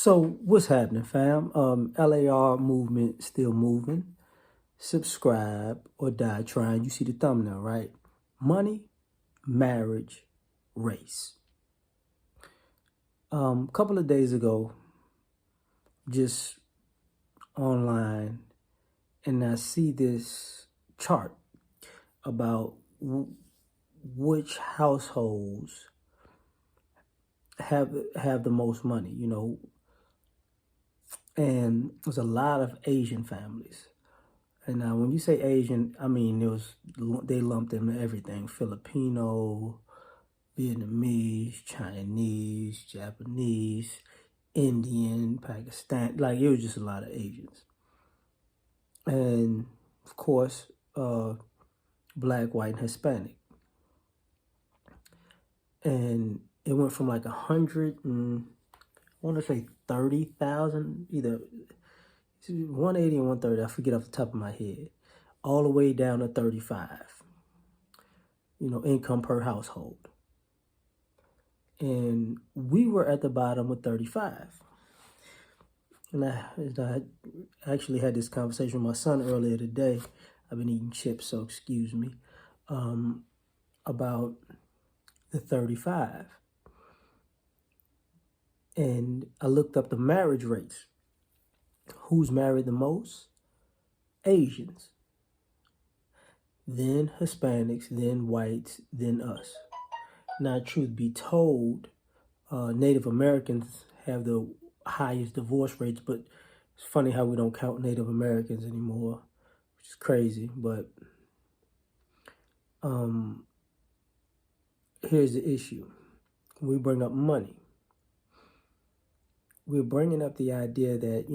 So what's happening, fam? L.A.R movement still moving. Subscribe or die trying. You see the thumbnail, right? Money, marriage, race. Couple of days ago, just online, and I see this chart about which households have the most money. And there's a lot of Asian families. And now, when you say Asian, I mean they lumped into everything: Filipino, Vietnamese, Chinese, Japanese, Indian, Pakistan. Like, it was just a lot of Asians, and of course, Black, white, and Hispanic. And it went from like 100 and I want to say 30,000, either 180 and 130. I forget off the top of my head, all the way down to 35. Income per household. And we were at the bottom with 35. And I actually had this conversation with my son earlier today. I've been eating chips, so excuse me, about the 35. And I looked up the marriage rates. Who's married the most? Asians. Then Hispanics, then whites, then us. Now, truth be told, Native Americans have the highest divorce rates, but it's funny how we don't count Native Americans anymore, which is crazy. But here's the issue. We bring up money. We're bringing up the idea that,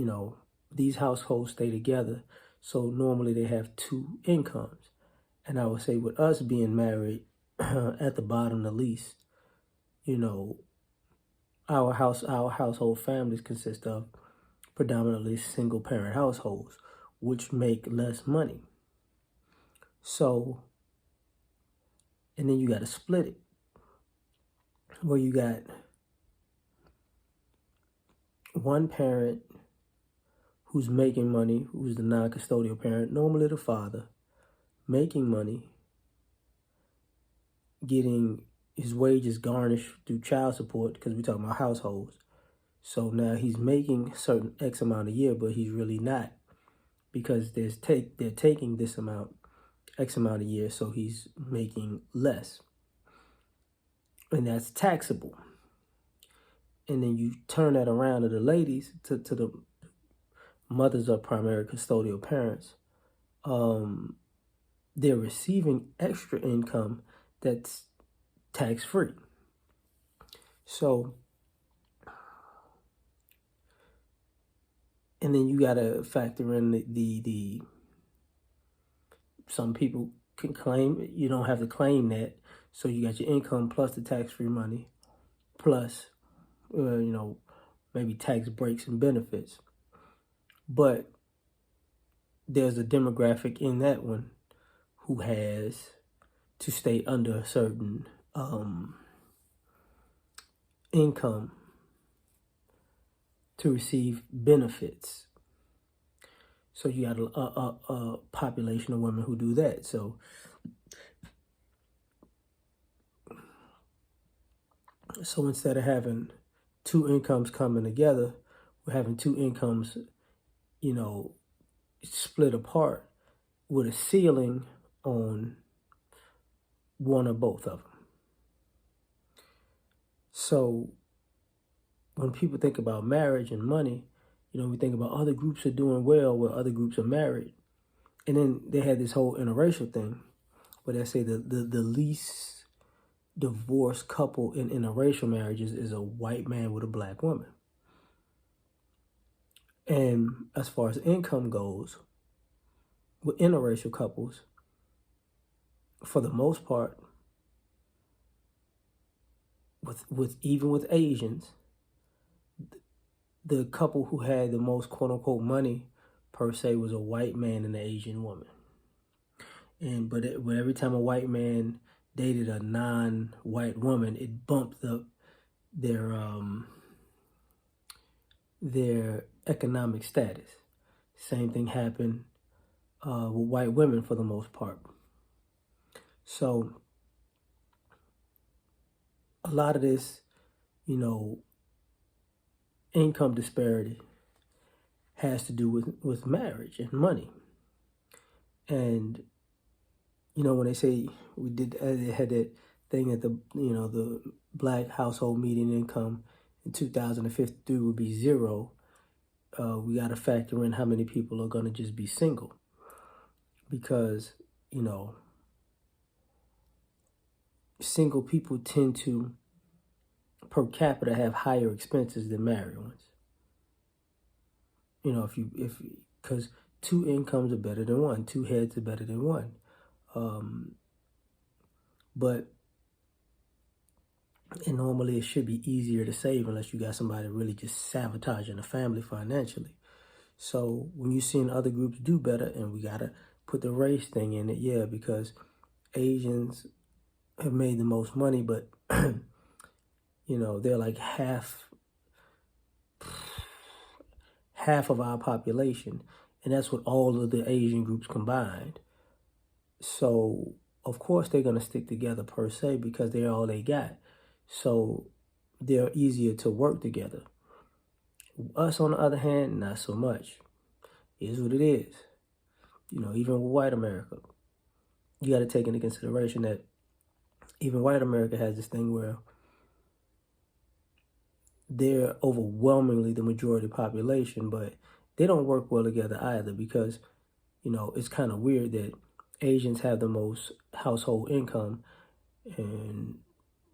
these households stay together, so normally they have two incomes. And I would say with us being married at the bottom the least, our household families consist of predominantly single parent households, which make less money. So, and then you got to split it, where you got one parent who's making money, who's the non-custodial parent, normally the father, making money, getting his wages garnished through child support, because we're talking about households. So now he's making a certain X amount a year, but he's really not, because they're taking this amount, X amount a year, so he's making less. And that's taxable. And then you turn that around to the ladies, to the mothers of primary custodial parents. They're receiving extra income that's tax-free. So, and then you got to factor in the some people can claim, you don't have to claim that. So you got your income plus the tax-free money, plus, maybe tax breaks and benefits. But there's a demographic in that one who has to stay under a certain income to receive benefits. So you got a population of women who do that. So instead of having two incomes coming together, we're having two incomes, split apart with a ceiling on one or both of them. So when people think about marriage and money, we think about other groups are doing well where other groups are married. And then they had this whole interracial thing where they say the least divorced couple in interracial marriages is a white man with a black woman. And as far as income goes, with interracial couples, for the most part, even with Asians, the couple who had the most quote unquote money per se was a white man and an Asian woman. But every time a white man dated a non-white woman, it bumped up their their economic status. Same thing happened with white women for the most part. So a lot of this, income disparity has to do with marriage and money. And, when they say they had that thing that the black household median income in 2053 would be zero, we got to factor in how many people are going to just be single. Because, single people tend to, per capita, have higher expenses than married ones. Because two incomes are better than one, two heads are better than one. And normally it should be easier to save unless you got somebody really just sabotaging the family financially. So when you're seeing other groups do better, and we got to put the race thing in it, because Asians have made the most money, but, they're like half of our population, and that's with all of the Asian groups combined. So, of course, they're going to stick together per se because they're all they got. So, they're easier to work together. Us, on the other hand, not so much. It is what it is. Even with white America, you got to take into consideration that even white America has this thing where they're overwhelmingly the majority population, but they don't work well together either because, it's kind of weird that Asians have the most household income, and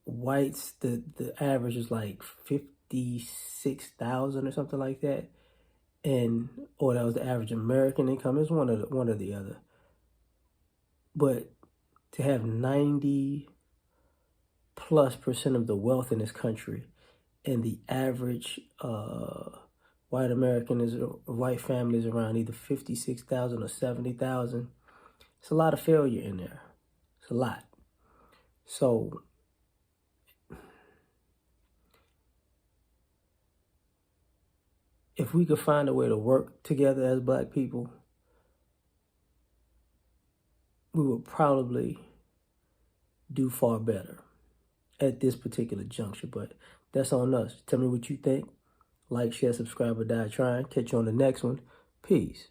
whites, the average is like 56,000 or something like that, or that was the average American income. It's one or the other. But to have 90+% of the wealth in this country, and the average white family is around either 56,000 or 70,000. It's a lot of failure in there. It's a lot. So if we could find a way to work together as black people, we would probably do far better at this particular juncture. But that's on us. Tell me what you think. Like, share, subscribe, or die trying. Catch you on the next one. Peace.